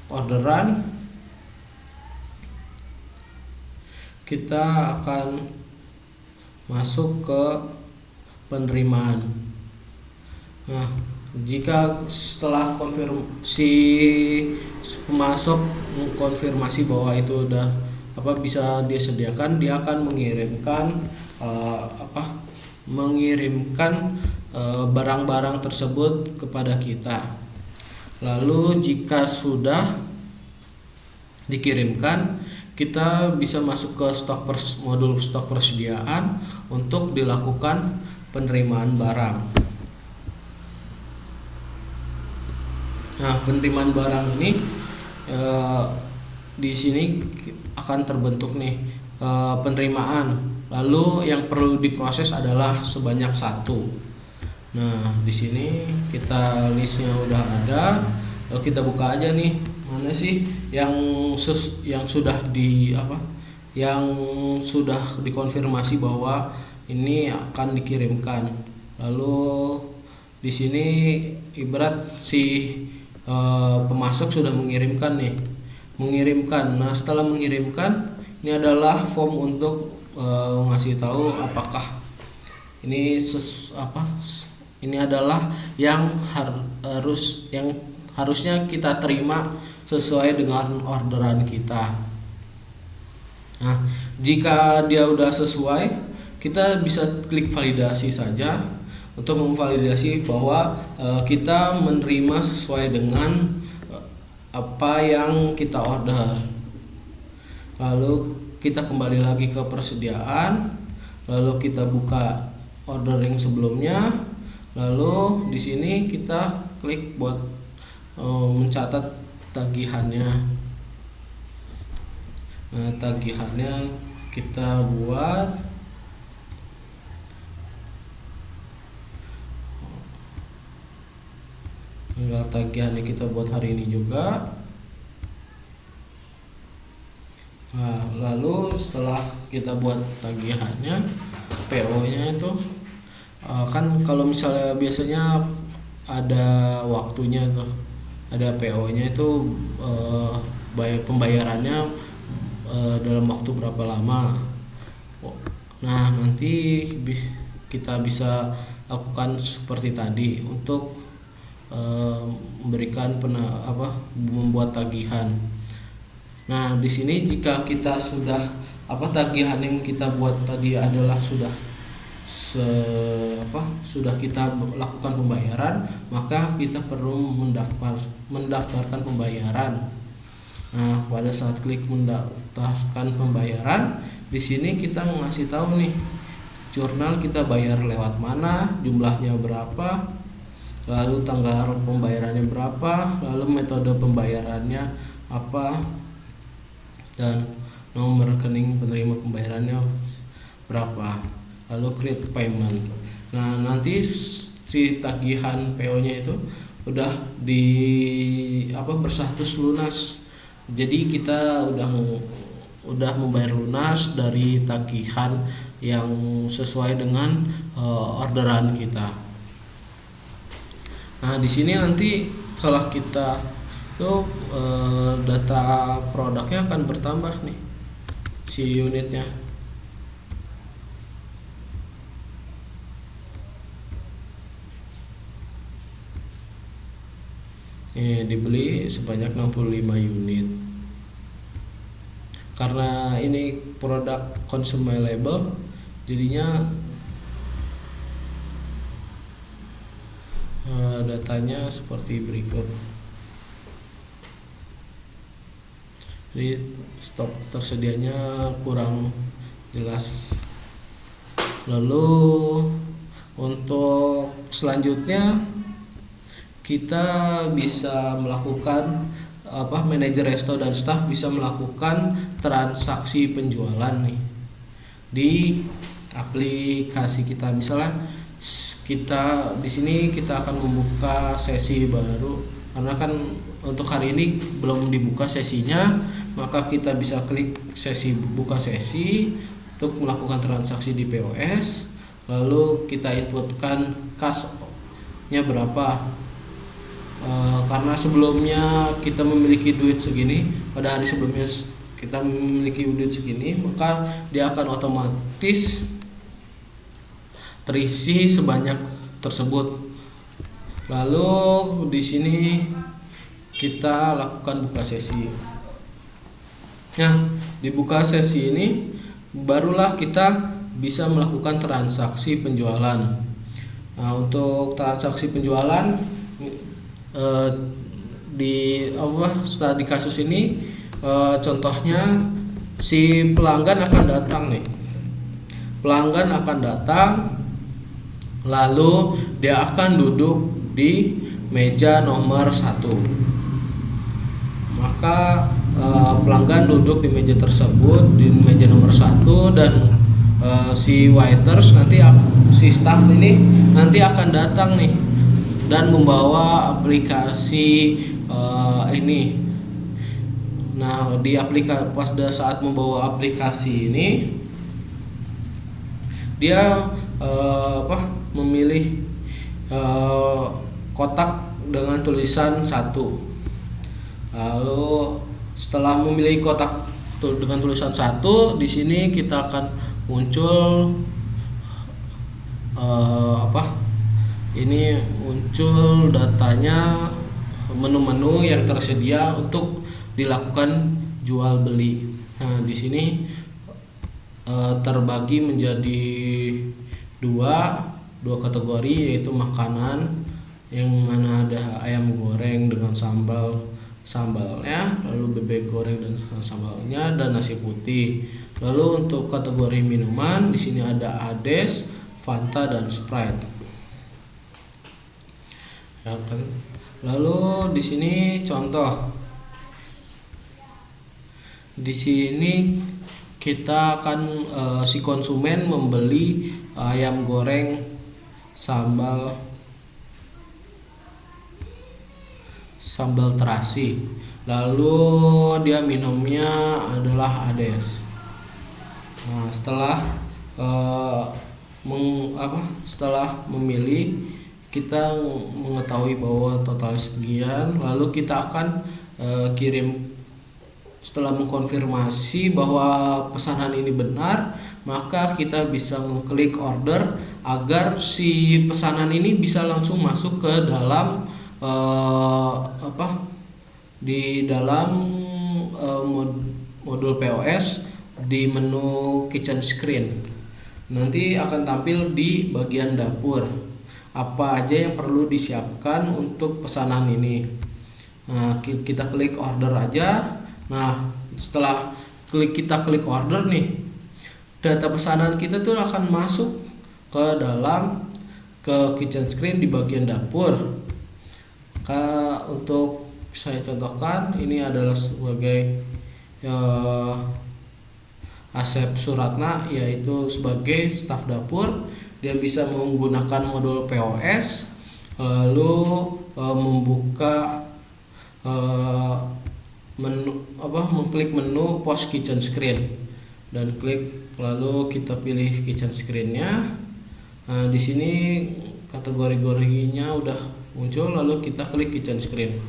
C: orderan, kita akan masuk ke penerimaan. Nah, jika setelah si pemasok mengkonfirmasi bahwa itu udah bisa dia sediakan, dia akan mengirimkan barang-barang tersebut kepada kita. Lalu jika sudah dikirimkan, kita bisa masuk ke modul stok persediaan untuk dilakukan penerimaan barang. Nah, penerimaan barang ini di sini akan terbentuk nih penerimaan. Lalu yang perlu diproses adalah sebanyak 1. Nah, di sini kita listnya udah ada. Lalu kita buka aja nih, mana sih yang sudah dikonfirmasi bahwa ini akan dikirimkan. Lalu di sini ibarat si pemasok sudah mengirimkan. Nah, setelah mengirimkan, ini adalah form untuk ngasih tahu apakah ini ini adalah yang harusnya kita terima sesuai dengan orderan kita. Nah, jika dia udah sesuai, kita bisa klik validasi saja untuk memvalidasi bahwa kita menerima sesuai dengan apa yang kita order. Lalu kita kembali lagi ke persediaan, lalu kita buka ordering sebelumnya, lalu di sini kita klik buat mencatat tagihannya. Nah, tagihannya kita buat tagihannya kita buat hari ini juga. Nah, lalu setelah kita buat tagihannya, PO-nya itu kan kalau misalnya biasanya ada waktunya tuh, ada PO-nya itu pembayarannya dalam waktu berapa lama. Nah, nanti kita bisa lakukan seperti tadi untuk memberikan membuat tagihan. Nah, di sini jika kita sudah tagihan yang kita buat tadi adalah sudah kita lakukan pembayaran, maka kita perlu mendaftarkan pembayaran. Nah, pada saat klik mendaftarkan pembayaran, di sini kita ngasih tahu nih jurnal kita bayar lewat mana, jumlahnya berapa, lalu tanggal pembayarannya berapa, lalu metode pembayarannya apa, dan nomor rekening penerima pembayarannya berapa, lalu create payment. Nah, nanti si tagihan PO-nya itu udah berstatus lunas. Jadi kita udah membayar lunas dari tagihan yang sesuai dengan orderan kita. Nah, di sini nanti setelah kita tuh data produknya akan bertambah nih si unitnya. Dibeli sebanyak 65 unit. Karena ini produk consumable, jadinya datanya seperti berikut. Jadi stok tersedianya kurang jelas. Lalu untuk selanjutnya kita bisa melakukan manajer resto dan staff bisa melakukan transaksi penjualan nih di aplikasi kita. Misalnya kita di sini kita akan membuka sesi baru, karena kan untuk hari ini belum dibuka sesinya, maka kita bisa klik buka sesi untuk melakukan transaksi di POS. Lalu kita inputkan kasnya berapa. Karena sebelumnya kita memiliki duit segini, pada hari sebelumnya kita memiliki duit segini, maka dia akan otomatis terisi sebanyak tersebut. Lalu di sini kita lakukan buka sesi. Nah, di buka sesi ini barulah kita bisa melakukan transaksi penjualan. Nah, untuk transaksi penjualan setelah di kasus ini contohnya si pelanggan akan datang nih. Pelanggan akan datang, lalu dia akan duduk di meja nomor 1. Maka pelanggan duduk di meja tersebut, di meja nomor 1, dan si waiters nanti si staff ini nanti akan datang nih dan membawa aplikasi ini. Nah, pada saat membawa aplikasi ini dia memilih kotak dengan tulisan 1. Lalu setelah memilih kotak dengan tulisan 1, di sini kita akan muncul ini muncul datanya, menu-menu yang tersedia untuk dilakukan jual beli. Nah, di sini terbagi menjadi dua kategori, yaitu makanan yang mana ada ayam goreng dengan sambalnya, lalu bebek goreng dan sambalnya, dan nasi putih. Lalu untuk kategori minuman di sini ada Ades, Fanta, dan Sprite. Ya kan? Lalu di sini contoh. Di sini kita akan si konsumen membeli ayam goreng sambal terasi. Lalu dia minumnya adalah Ades. Nah, setelah memilih, kita mengetahui bahwa total sekian, lalu kita akan kirim. Setelah mengkonfirmasi bahwa pesanan ini benar, maka kita bisa mengklik order agar si pesanan ini bisa langsung masuk ke dalam di dalam modul POS di menu kitchen screen. Nanti akan tampil di bagian dapur apa aja yang perlu disiapkan untuk pesanan ini. Nah, kita klik order aja. Nah, setelah kita klik order nih, data pesanan kita tuh akan masuk ke kitchen screen di bagian dapur. Untuk saya contohkan, ini adalah sebagai Asep Suratna, yaitu sebagai staf dapur. Dia bisa menggunakan modul POS, lalu membuka mengklik menu post kitchen screen dan klik, lalu kita pilih kitchen screen-nya. Nah, di sini kategori-kategorinya udah muncul, lalu kita klik kitchen screen.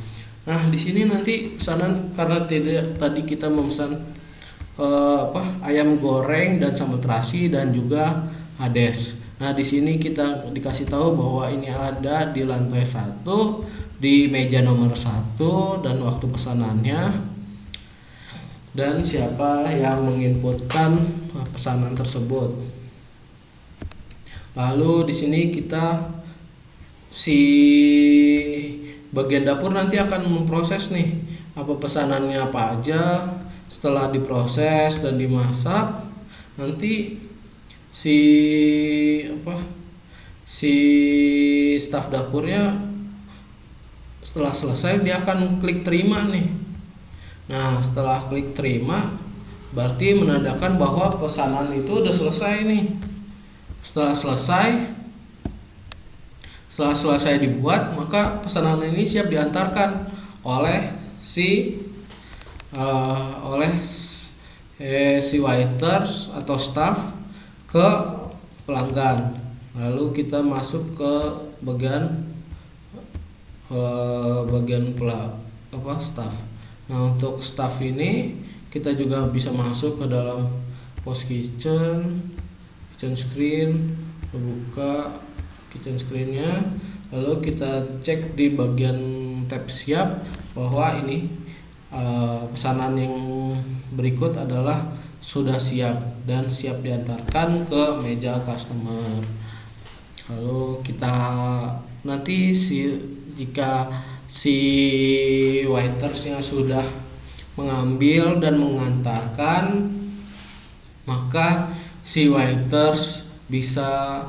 C: Nah, di sini nanti pesanan, karena tidak tadi kita memesan ayam goreng dan sambal terasi dan juga ades. Nah, di sini kita dikasih tahu bahwa ini ada di lantai 1 di meja nomor 1 dan waktu pesanannya dan siapa yang menginputkan pesanan tersebut. Lalu di sini kita bagian dapur nanti akan memproses nih apa pesanannya apa aja. Setelah diproses dan dimasak, nanti si staf dapurnya setelah selesai dia akan klik terima nih. Nah, setelah klik terima berarti menandakan bahwa pesanan itu udah selesai nih. Setelah selesai dibuat, maka pesanan ini siap diantarkan oleh si waiters atau staff ke pelanggan. Lalu kita masuk ke bagian staff. Nah, untuk staff ini kita juga bisa masuk ke dalam post kitchen screen, buka kitchen screen-nya, lalu kita cek di bagian tab siap bahwa ini pesanan yang berikut adalah sudah siap dan siap diantarkan ke meja customer. Lalu kita nanti jika si waitersnya sudah mengambil dan mengantarkan, maka si waiters bisa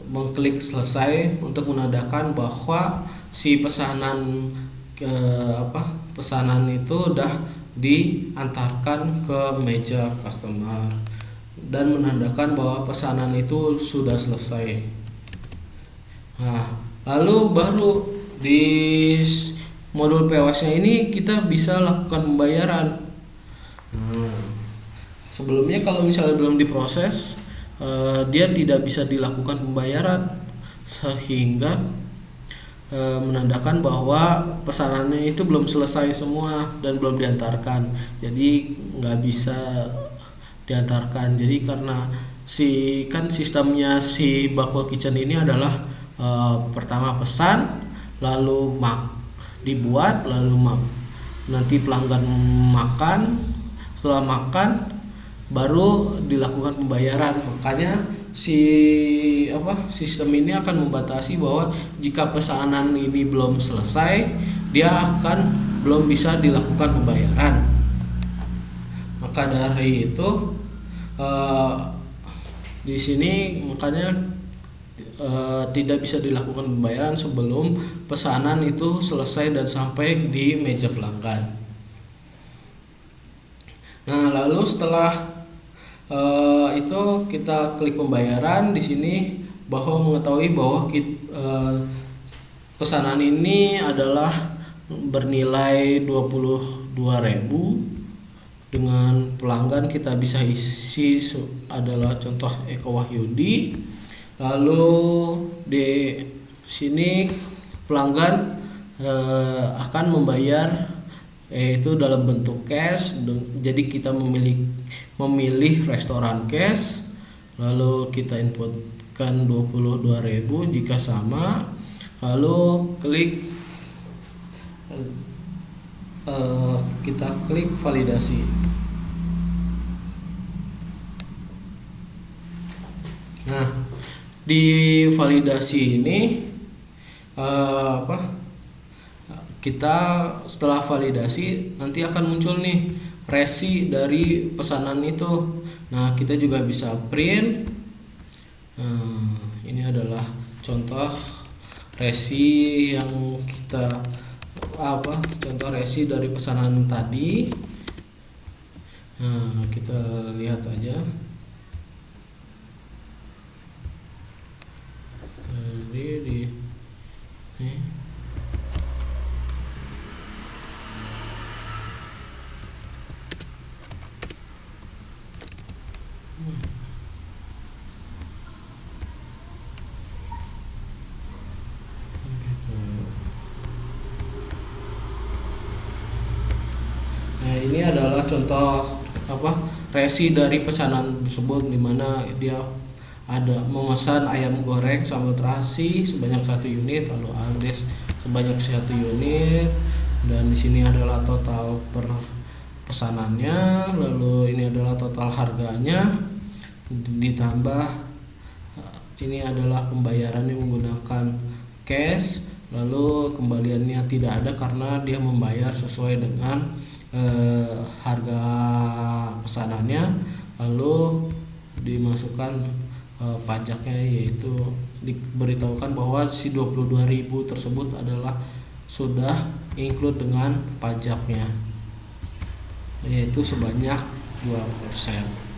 C: mengklik selesai untuk menandakan bahwa si pesanan itu udah diantarkan ke meja customer dan menandakan bahwa pesanan itu sudah selesai. Nah, lalu baru di modul POS-nya ini kita bisa lakukan pembayaran. Sebelumnya kalau misalnya belum diproses, dia tidak bisa dilakukan pembayaran sehingga menandakan bahwa pesanannya itu belum selesai semua dan belum diantarkan, jadi nggak bisa diantarkan. Jadi karena sistemnya si Bakul Kitchen ini adalah pertama pesan, lalu dibuat, lalu nanti pelanggan makan, setelah makan baru dilakukan pembayaran. Makanya sistem ini akan membatasi bahwa jika pesanan ini belum selesai, dia akan belum bisa dilakukan pembayaran. Maka dari itu di sini makanya tidak bisa dilakukan pembayaran sebelum pesanan itu selesai dan sampai di meja pelanggan. Nah, lalu setelah itu kita klik pembayaran. Di sini bahwa mengetahui bahwa pesanan ini adalah bernilai 22.000. Dengan pelanggan kita bisa isi adalah contoh Eko Wahyudi. Lalu di sini pelanggan akan membayar itu dalam bentuk cash. Jadi kita memilih restoran cash, lalu kita inputkan 22.000 jika sama, lalu kita klik validasi. Nah, di validasi ini kita setelah validasi nanti akan muncul nih resi dari pesanan itu. Nah, kita juga bisa print. Ini adalah contoh resi yang contoh resi dari pesanan tadi. Nah, kita lihat aja. Tadi contoh resi dari pesanan tersebut, dimana dia ada memesan ayam goreng sambal terasi sebanyak 1 unit, lalu agdes sebanyak 1 unit, dan di sini adalah total per pesanannya, lalu ini adalah total harganya, ditambah ini adalah pembayarannya menggunakan cash, lalu kembaliannya tidak ada karena dia membayar sesuai dengan harga pesanannya, lalu dimasukkan pajaknya, yaitu diberitahukan bahwa si 22.000 tersebut adalah sudah include dengan pajaknya, yaitu sebanyak 2%.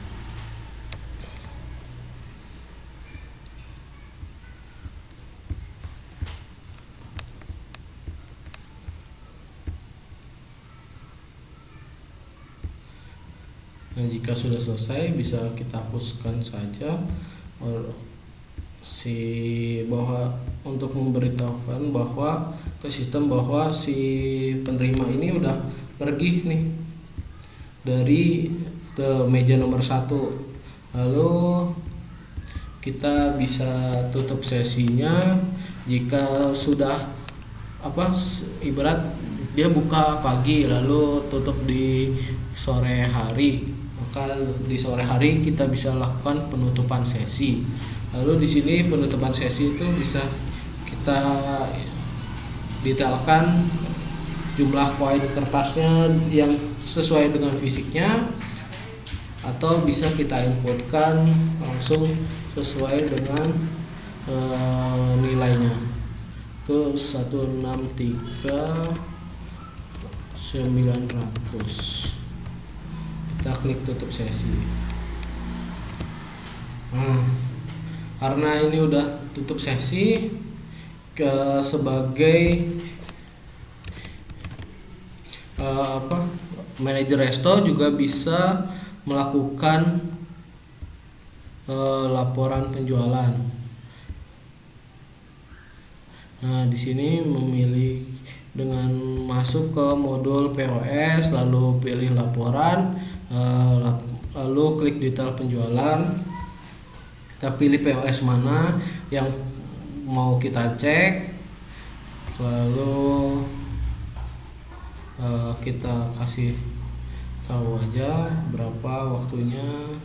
C: Nah, jika sudah selesai bisa kita hapuskan saja bahwa untuk memberitahukan bahwa ke sistem bahwa si penerima ini udah pergi nih dari meja nomor 1. Lalu kita bisa tutup sesinya jika sudah ibarat dia buka pagi lalu tutup di sore hari, maka di sore hari kita bisa lakukan penutupan sesi. Lalu di sini penutupan sesi itu bisa kita detailkan jumlah koin kertasnya yang sesuai dengan fisiknya, atau bisa kita inputkan langsung sesuai dengan nilainya. Itu 163.900. Kita klik tutup sesi. Nah, karena ini udah tutup sesi, sebagai manajer resto juga bisa melakukan laporan penjualan. Nah, di sini memilih dengan masuk ke modul POS, lalu pilih laporan, lalu klik detail penjualan. Kita pilih POS mana yang mau kita cek, lalu kita kasih tahu aja berapa waktunya.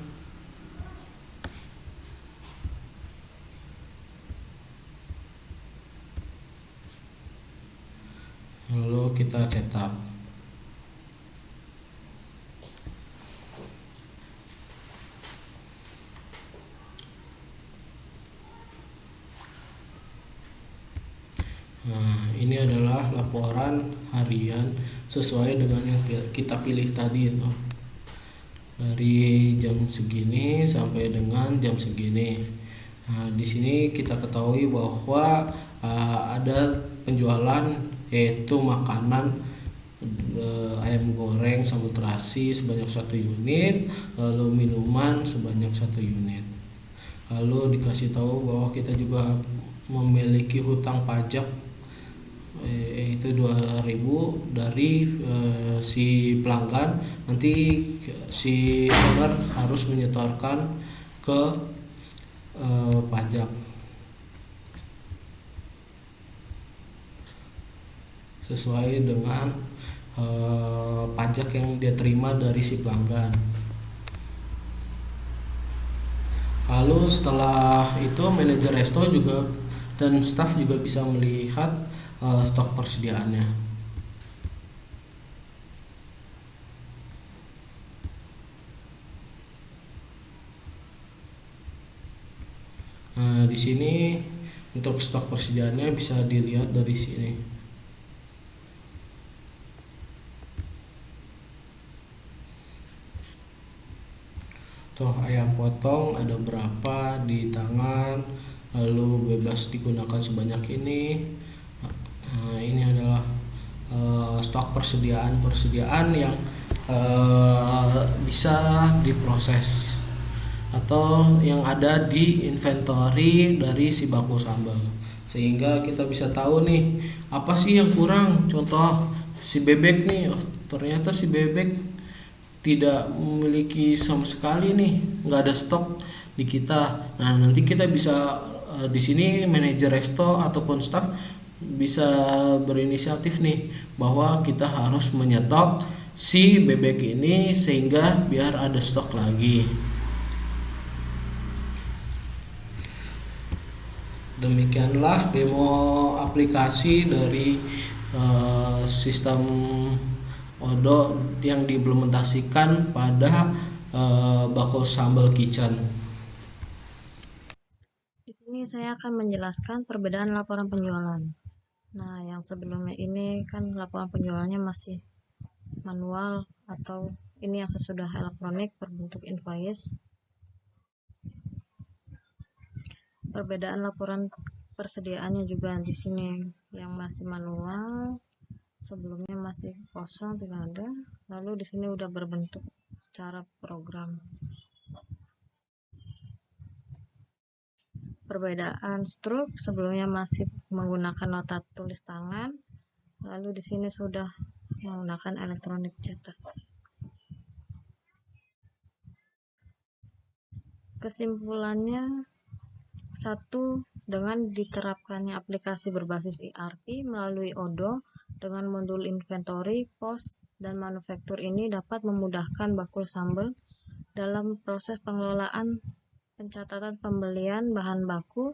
C: Lalu kita cetak. Nah, ini adalah laporan harian sesuai dengan yang kita pilih tadi itu. Dari jam segini sampai dengan jam segini. Nah, di sini kita ketahui bahwa ada penjualan yaitu makanan ayam goreng sambal terasi sebanyak 1 unit, lalu minuman sebanyak 1 unit. Lalu dikasih tahu bahwa kita juga memiliki hutang pajak yaitu 2.000 dari si pelanggan. Nanti si owner harus menyetorkan ke pajak sesuai dengan pajak yang dia terima dari si pelanggan. Lalu setelah itu manajer resto juga dan staf juga bisa melihat stok persediaannya. Nah, di sini untuk stok persediaannya bisa dilihat dari sini. Tuh, ayam potong ada berapa di tangan, lalu bebas digunakan sebanyak ini. Nah, ini adalah stok persediaan yang bisa diproses atau yang ada di inventory dari si bakul sambal, sehingga kita bisa tahu nih apa sih yang kurang. Contoh si bebek nih, ternyata si bebek tidak memiliki sama sekali nih, nggak ada stok di kita. Nah, nanti kita bisa di sini manajer resto ataupun staff bisa berinisiatif nih bahwa kita harus menyetok si bebek ini sehingga biar ada stok lagi. Demikianlah demo aplikasi dari sistem Odo yang diimplementasikan pada Bakul Sambal Kitchen.
D: Di sini saya akan menjelaskan perbedaan laporan penjualan. Nah, yang sebelumnya ini kan laporan penjualannya masih manual, atau ini yang sesudah elektronik berbentuk invoice. Perbedaan laporan persediaannya juga di sini, yang masih manual sebelumnya masih kosong, tidak ada, lalu di sini udah berbentuk secara program. Perbedaan struk, sebelumnya masih menggunakan nota tulis tangan, lalu di sini sudah menggunakan elektronik cetak. Kesimpulannya, satu, dengan diterapkannya aplikasi berbasis ERP melalui Odo dengan modul inventory, pos, dan manufaktur ini dapat memudahkan Bakul Sambal dalam proses pengelolaan, pencatatan pembelian bahan baku,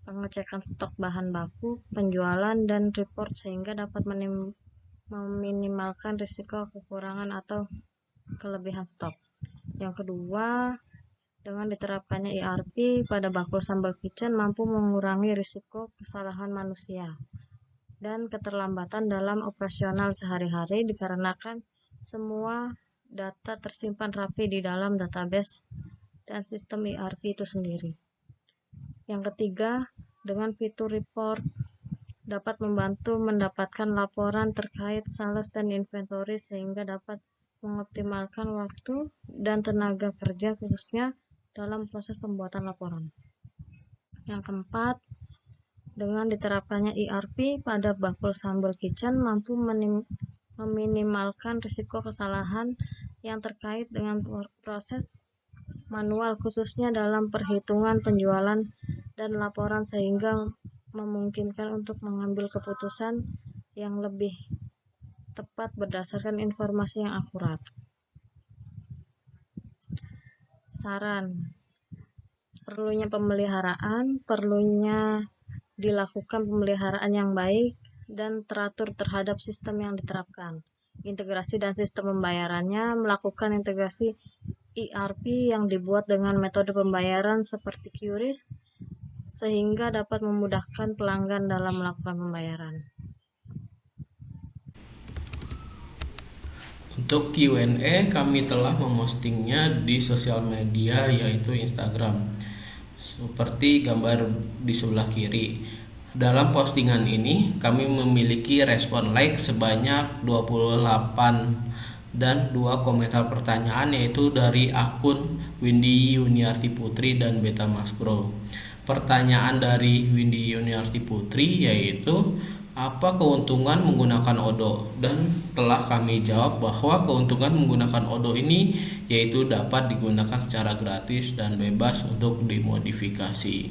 D: pengecekan stok bahan baku, penjualan, dan report sehingga dapat meminimalkan risiko kekurangan atau kelebihan stok. Yang kedua, dengan diterapkannya ERP pada Bakul Sambal Kitchen mampu mengurangi risiko kesalahan manusia dan keterlambatan dalam operasional sehari-hari dikarenakan semua data tersimpan rapi di dalam database dan sistem ERP itu sendiri. Yang ketiga, dengan fitur report dapat membantu mendapatkan laporan terkait sales dan inventory sehingga dapat mengoptimalkan waktu dan tenaga kerja khususnya dalam proses pembuatan laporan. Yang keempat, dengan diterapkannya ERP pada Bakul Sambal Kitchen mampu meminimalkan risiko kesalahan yang terkait dengan proses manual khususnya dalam perhitungan penjualan dan laporan sehingga memungkinkan untuk mengambil keputusan yang lebih tepat berdasarkan informasi yang akurat. Saran, perlunya pemeliharaan, perlunya dilakukan pemeliharaan yang baik dan teratur terhadap sistem yang diterapkan. Integrasi dan sistem pembayarannya, melakukan integrasi ERP yang dibuat dengan metode pembayaran seperti QRIS sehingga dapat memudahkan pelanggan dalam melakukan pembayaran.
C: Untuk Q&A kami telah memostingnya di sosial media yaitu Instagram seperti gambar di sebelah kiri. Dalam postingan ini kami memiliki respon like sebanyak 28 dan 2 komentar pertanyaan yaitu dari akun Windy Yuniarti Putri dan Beta Mas Bro. Pertanyaan dari Windy Yuniarti Putri yaitu apa keuntungan menggunakan Odo, dan telah kami jawab bahwa keuntungan menggunakan Odo ini yaitu dapat digunakan secara gratis dan bebas untuk dimodifikasi.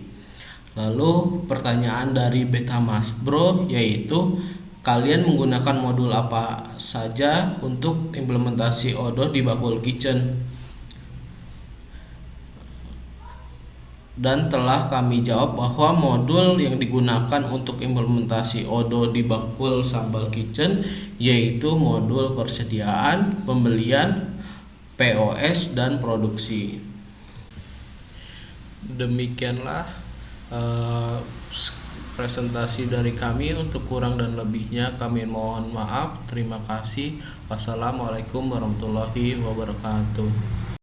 C: Lalu pertanyaan dari Beta Mas Bro yaitu kalian menggunakan modul apa saja untuk implementasi Odo di Bakul Kitchen, dan telah kami jawab bahwa modul yang digunakan untuk implementasi Odo di Bakul Sambal Kitchen yaitu modul persediaan, pembelian, POS, dan produksi. Demikianlah presentasi dari kami. Untuk kurang dan lebihnya kami mohon maaf. Terima kasih. Wassalamualaikum warahmatullahi wabarakatuh.